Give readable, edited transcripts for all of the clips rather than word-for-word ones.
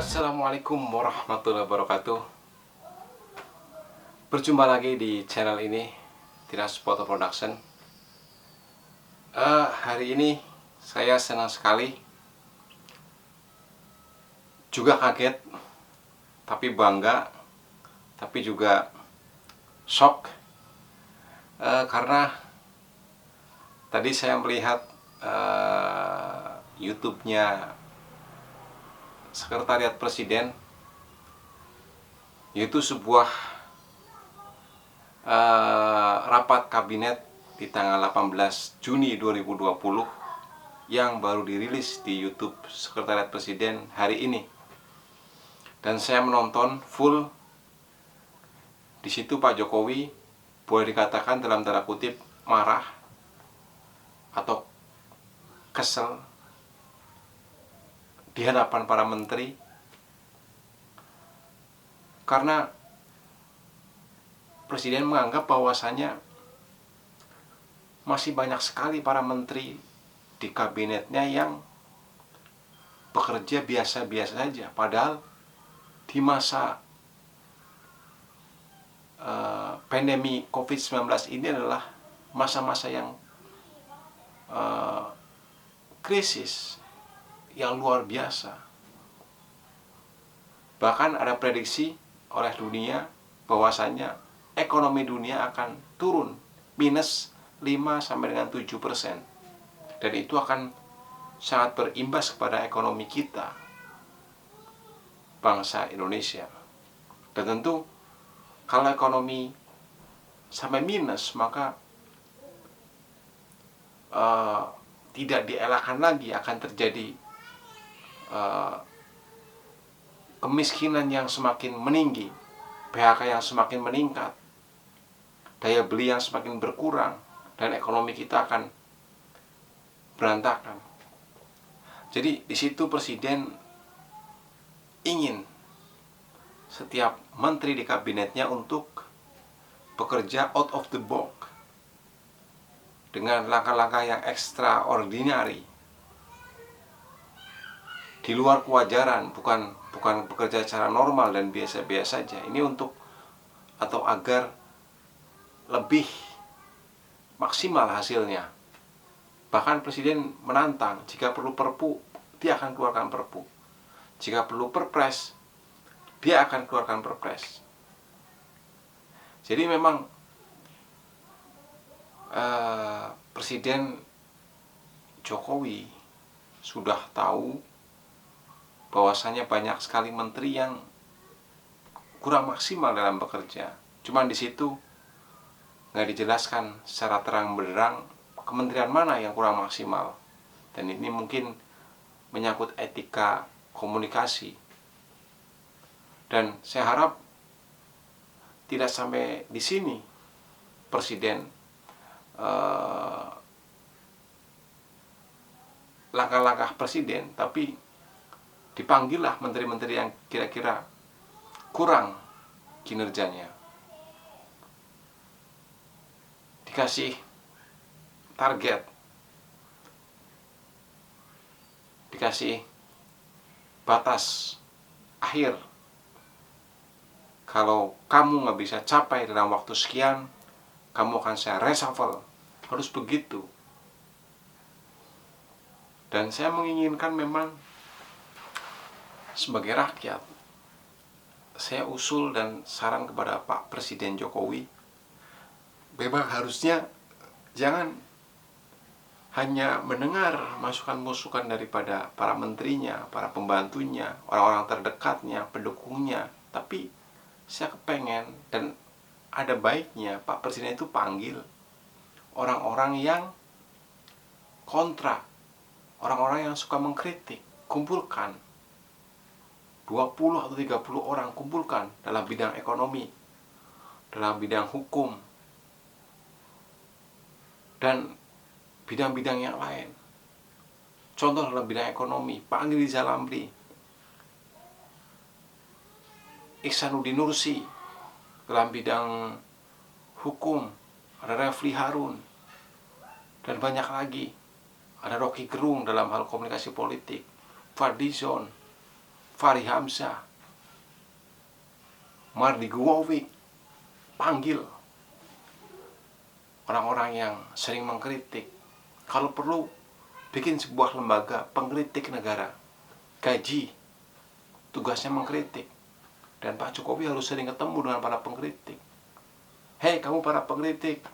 Assalamualaikum warahmatullahi wabarakatuh. Berjumpa lagi di channel ini, Tiras Foto Production. Hari ini saya senang sekali, juga kaget, tapi bangga, tapi juga shock, karena tadi saya melihat YouTube-nya Sekretariat Presiden, yaitu sebuah rapat kabinet di tanggal 18 Juni 2020 yang baru dirilis di YouTube Sekretariat Presiden hari ini. Dan saya menonton full. Di situ Pak Jokowi boleh dikatakan dalam tanda kutip marah atau kesel di hadapan para menteri, karena Presiden menganggap bahwasanya masih banyak sekali para menteri di kabinetnya yang bekerja biasa-biasa saja, padahal di masa pandemi COVID-19 ini adalah masa-masa yang krisis yang luar biasa. Bahkan ada prediksi oleh dunia bahwasanya ekonomi dunia akan turun minus 5 sampai dengan 7%. Dan itu akan sangat berimbas kepada ekonomi kita, bangsa Indonesia. Dan tentu kalau ekonomi sampai minus, maka tidak dielakkan lagi akan terjadi kemiskinan yang semakin meninggi, PHK yang semakin meningkat, daya beli yang semakin berkurang, dan ekonomi kita akan berantakan. Jadi di situ Presiden ingin setiap menteri di kabinetnya untuk bekerja out of the box dengan langkah-langkah yang extraordinary, di luar kewajaran, bukan bekerja secara normal dan biasa-biasa saja. Ini untuk atau agar lebih maksimal hasilnya. Bahkan Presiden menantang, jika perlu perpu, dia akan keluarkan perpu. Jika perlu perpres, dia akan keluarkan perpres. Jadi memang Presiden Jokowi sudah tahu bahwasanya banyak sekali menteri yang kurang maksimal dalam bekerja. Cuman di situ nggak dijelaskan secara terang benderang kementerian mana yang kurang maksimal. Dan ini mungkin menyangkut etika komunikasi. Dan saya harap tidak sampai di sini Presiden langkah-langkah Presiden, tapi dipanggillah menteri-menteri yang kira-kira kurang kinerjanya, dikasih target, dikasih batas akhir. Kalau kamu nggak bisa capai dalam waktu sekian, kamu akan saya reshuffle. Harus begitu. Dan saya menginginkan memang sebagai rakyat, saya usul dan saran kepada Pak Presiden Jokowi, memang harusnya jangan hanya mendengar masukan-masukan daripada para menterinya, para pembantunya, orang-orang terdekatnya, pendukungnya, tapi saya kepengen dan ada baiknya Pak Presiden itu panggil orang-orang yang kontra, orang-orang yang suka mengkritik, kumpulkan 20 atau 30 orang, kumpulkan dalam bidang ekonomi, dalam bidang hukum, dan bidang-bidang yang lain. Contoh dalam bidang ekonomi, Pak Andri Zalamri, Ihsanuddin Nursi. Dalam bidang hukum ada Refli Harun, dan banyak lagi. Ada Rocky Gerung dalam hal komunikasi politik, Fadlizon, Fahri Hamzah, Mardi Guowik, panggil orang-orang yang sering mengkritik. Kalau perlu, bikin sebuah lembaga pengkritik negara, gaji, tugasnya mengkritik. Dan Pak Jokowi harus sering ketemu dengan para pengkritik. Hei kamu para pengkritik,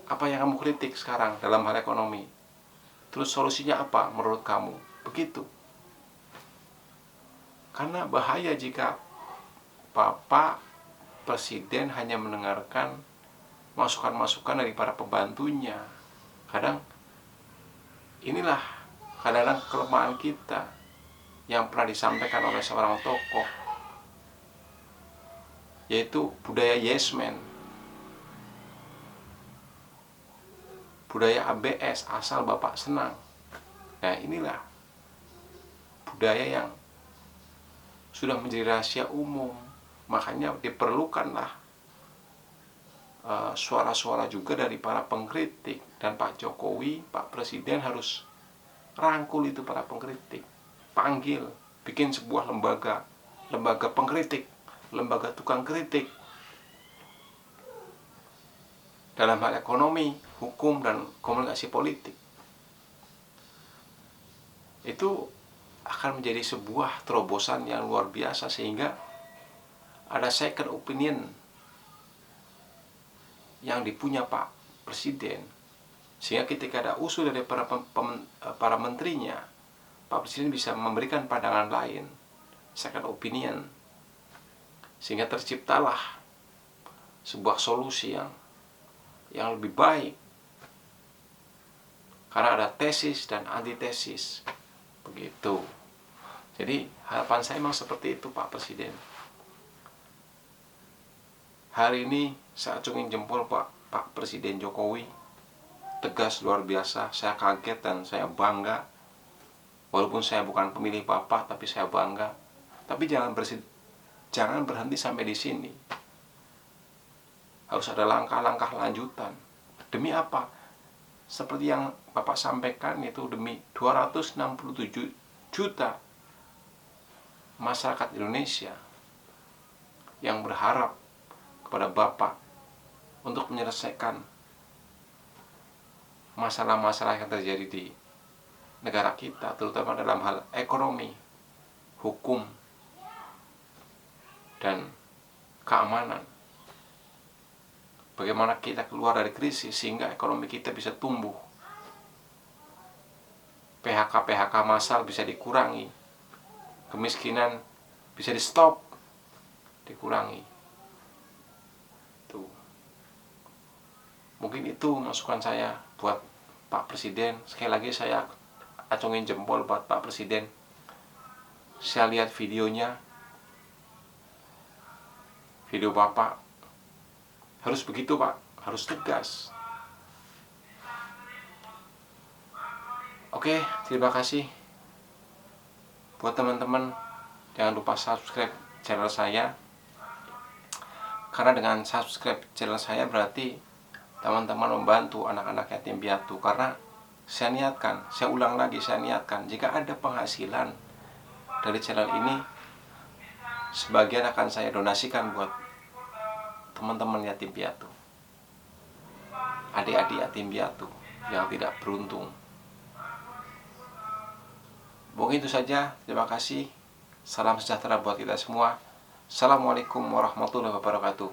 apa yang kamu kritik sekarang dalam hal ekonomi? Terus solusinya apa menurut kamu? Begitu. Karena bahaya jika Bapak Presiden hanya mendengarkan masukan-masukan dari para pembantunya. Inilah kadang-kadang kelemahan kita yang pernah disampaikan oleh seorang tokoh, yaitu budaya yes man, budaya ABS, asal Bapak senang. Nah, inilah budaya yang sudah menjadi rahasia umum. Makanya diperlukanlah suara-suara juga dari para pengkritik. Dan Pak Jokowi, Pak Presiden harus rangkul itu para pengkritik, panggil, bikin sebuah lembaga pengkritik, lembaga tukang kritik dalam hal ekonomi, hukum, dan komunikasi politik. Itu akan menjadi sebuah terobosan yang luar biasa, sehingga ada second opinion yang dipunya Pak Presiden, sehingga ketika ada usul dari para menterinya, Pak Presiden bisa memberikan pandangan lain, second opinion, sehingga terciptalah sebuah solusi yang lebih baik, karena ada tesis dan antitesis. Begitu. Jadi harapan saya memang seperti itu Pak Presiden. Hari ini saya acungin jempol Pak Presiden Jokowi, tegas luar biasa. Saya kaget dan saya bangga. Walaupun saya bukan pemilih Bapak, tapi saya bangga. Tapi jangan berhenti sampai di sini. Harus ada langkah-langkah lanjutan. Demi apa? Seperti yang Bapak sampaikan, itu demi 267 juta masyarakat Indonesia yang berharap kepada Bapak untuk menyelesaikan masalah-masalah yang terjadi di negara kita, terutama dalam hal ekonomi, hukum, dan keamanan. Bagaimana kita keluar dari krisis sehingga ekonomi kita bisa tumbuh, PHK massal bisa dikurangi, kemiskinan bisa di stop, dikurangi. Tuh. Mungkin itu masukan saya buat Pak Presiden. Sekali lagi saya acungin jempol buat Pak Presiden. Saya lihat videonya, video Bapak harus begitu Pak, harus tegas. Oke, terima kasih. Buat teman-teman, jangan lupa subscribe channel saya, karena dengan subscribe channel saya berarti teman-teman membantu anak-anak yatim piatu. Karena saya niatkan, saya ulang lagi, saya niatkan, jika ada penghasilan dari channel ini, sebagian akan saya donasikan buat teman-teman yatim piatu, adik-adik yatim piatu yang tidak beruntung. Mungkin itu saja. Terima kasih. Salam sejahtera buat kita semua. Assalamualaikum warahmatullahi wabarakatuh.